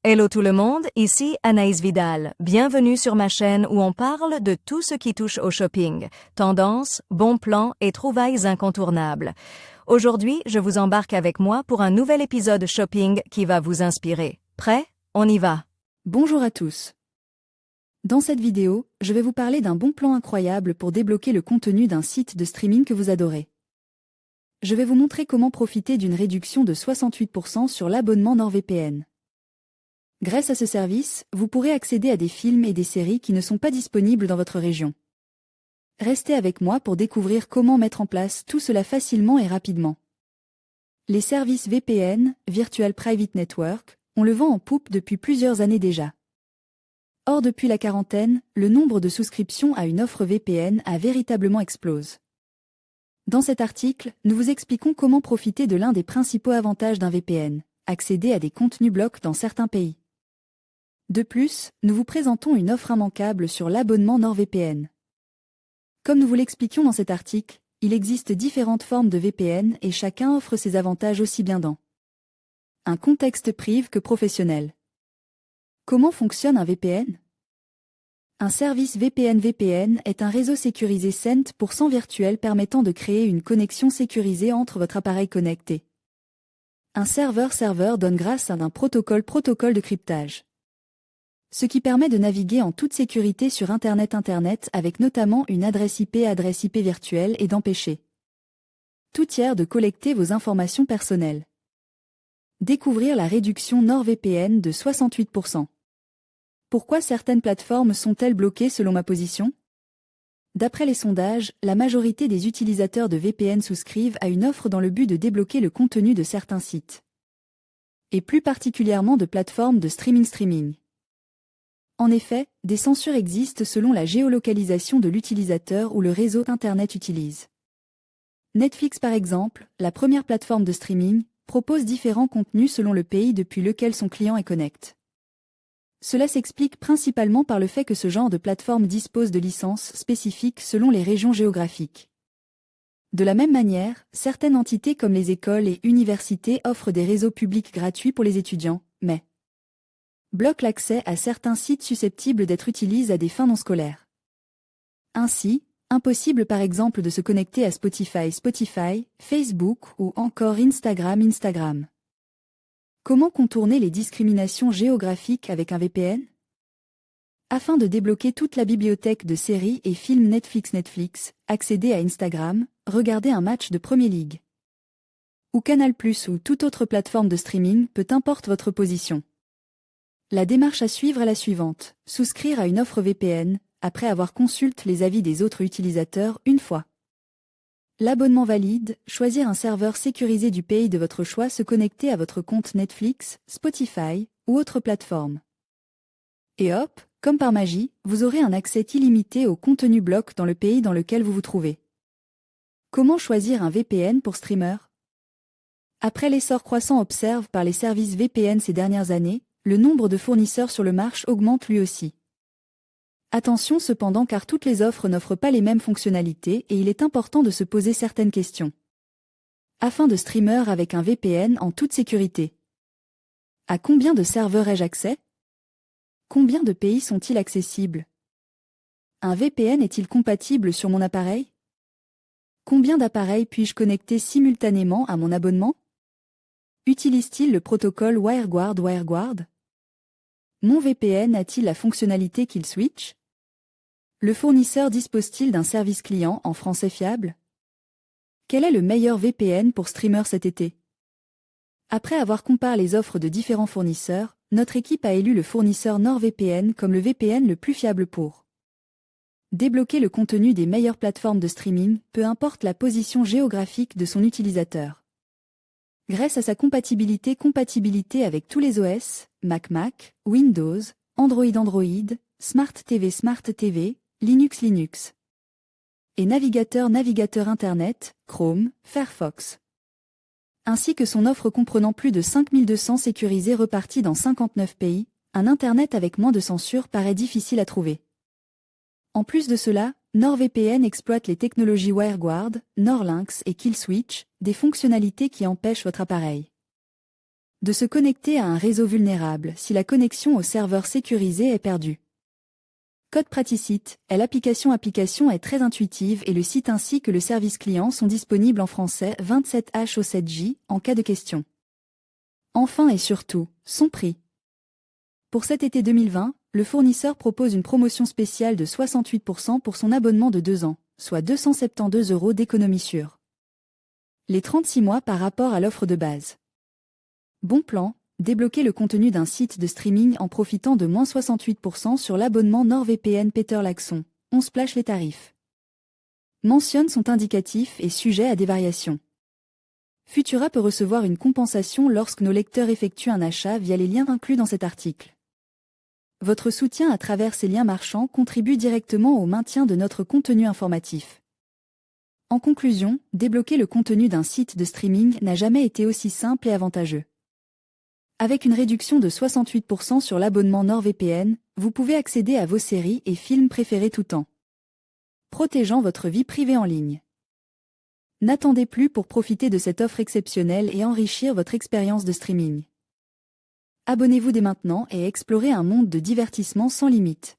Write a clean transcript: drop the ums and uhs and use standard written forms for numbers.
Hello tout le monde, ici Anaïs Vidal. Bienvenue sur ma chaîne où on parle de tout ce qui touche au shopping, tendances, bons plans et trouvailles incontournables. Aujourd'hui, je vous embarque avec moi pour un nouvel épisode shopping qui va vous inspirer. Prêt? On y va! Bonjour à tous. Dans cette vidéo, je vais vous parler d'un bon plan incroyable pour débloquer le contenu d'un site de streaming que vous adorez. Je vais vous montrer comment profiter d'une réduction de 68% sur l'abonnement NordVPN. Grâce à ce service, vous pourrez accéder à des films et des séries qui ne sont pas disponibles dans votre région. Restez avec moi pour découvrir comment mettre en place tout cela facilement et rapidement. Les services VPN, Virtual Private Network, on le vend en poupe depuis plusieurs années déjà. Or depuis la quarantaine, le nombre de souscriptions à une offre VPN a véritablement explosé. Dans cet article, nous vous expliquons comment profiter de l'un des principaux avantages d'un VPN, accéder à des contenus blocs dans certains pays. De plus, nous vous présentons une offre immanquable sur l'abonnement NordVPN. Comme nous vous l'expliquions dans cet article, il existe différentes formes de VPN et chacun offre ses avantages aussi bien dans un contexte privé que professionnel. Comment fonctionne un VPN? Un service VPN est un réseau sécurisé 100% virtuel permettant de créer une connexion sécurisée entre votre appareil connecté. Un serveur donne grâce à un protocole de cryptage. Ce qui permet de naviguer en toute sécurité sur Internet avec notamment une adresse IP virtuelle et d'empêcher tout tiers de collecter vos informations personnelles. Découvrir la réduction NordVPN de 68%. Pourquoi certaines plateformes sont-elles bloquées selon ma position? D'après les sondages, la majorité des utilisateurs de VPN souscrivent à une offre dans le but de débloquer le contenu de certains sites. Et plus particulièrement de plateformes de streaming. En effet, des censures existent selon la géolocalisation de l'utilisateur ou le réseau Internet utilise. Netflix par exemple, la première plateforme de streaming, propose différents contenus selon le pays depuis lequel son client est connecté. Cela s'explique principalement par le fait que ce genre de plateforme dispose de licences spécifiques selon les régions géographiques. De la même manière, certaines entités comme les écoles et universités offrent des réseaux publics gratuits pour les étudiants, mais bloquent l'accès à certains sites susceptibles d'être utilisés à des fins non scolaires. Ainsi, impossible par exemple de se connecter à Spotify, Facebook ou encore Instagram. Comment contourner les discriminations géographiques avec un VPN? Afin de débloquer toute la bibliothèque de séries et films Netflix, accéder à Instagram, regarder un match de Premier League ou Canal+ ou toute autre plateforme de streaming, peu importe votre position. La démarche à suivre est la suivante: souscrire à une offre VPN, après avoir consulté les avis des autres utilisateurs une fois l'abonnement valide, choisir un serveur sécurisé du pays de votre choix, se connecter à votre compte Netflix, Spotify ou autre plateforme. Et hop, comme par magie, vous aurez un accès illimité au contenu bloc dans le pays dans lequel vous vous trouvez. Comment choisir un VPN pour streamer? Après l'essor croissant observé par les services VPN ces dernières années, le nombre de fournisseurs sur le marché augmente lui aussi. Attention cependant, car toutes les offres n'offrent pas les mêmes fonctionnalités et il est important de se poser certaines questions afin de streamer avec un VPN en toute sécurité. À combien de serveurs ai-je accès? Combien de pays sont-ils accessibles? Un VPN est-il compatible sur mon appareil? Combien d'appareils puis-je connecter simultanément à mon abonnement? Utilise-t-il le protocole WireGuard? Mon VPN a-t-il la fonctionnalité Kill Switch? Le fournisseur dispose-t-il d'un service client en français fiable? Quel est le meilleur VPN pour streamer cet été? Après avoir comparé les offres de différents fournisseurs, notre équipe a élu le fournisseur NordVPN comme le VPN le plus fiable pour débloquer le contenu des meilleures plateformes de streaming, peu importe la position géographique de son utilisateur. Grâce à sa compatibilité avec tous les OS, Mac, Windows, Android, Smart TV, Linux. Et navigateur Internet, Chrome, Firefox. Ainsi que son offre comprenant plus de 5200 sécurisés repartis dans 59 pays, un Internet avec moins de censure paraît difficile à trouver. En plus de cela, NordVPN exploite les technologies WireGuard, NordLynx et Kill Switch, des fonctionnalités qui empêchent votre appareil De se connecter à un réseau vulnérable si la connexion au serveur sécurisé est perdue. Code Praticite, l'application est très intuitive et le site ainsi que le service client sont disponibles en français 27H au 7J en cas de question. Enfin et surtout, son prix. Pour cet été 2020, le fournisseur propose une promotion spéciale de 68% pour son abonnement de 2 ans, soit 272 € d'économie sur les 36 mois par rapport à l'offre de base. Bon plan, débloquez le contenu d'un site de streaming en profitant de moins 68% sur l'abonnement NordVPN Peter Laxon. On splash les tarifs. Mentionne sont indicatifs et sujets à des variations. Futura peut recevoir une compensation lorsque nos lecteurs effectuent un achat via les liens inclus dans cet article. Votre soutien à travers ces liens marchands contribue directement au maintien de notre contenu informatif. En conclusion, débloquer le contenu d'un site de streaming n'a jamais été aussi simple et avantageux. Avec une réduction de 68% sur l'abonnement NordVPN, vous pouvez accéder à vos séries et films préférés tout temps, protégeant votre vie privée en ligne. N'attendez plus pour profiter de cette offre exceptionnelle et enrichir votre expérience de streaming. Abonnez-vous dès maintenant et explorez un monde de divertissement sans limite.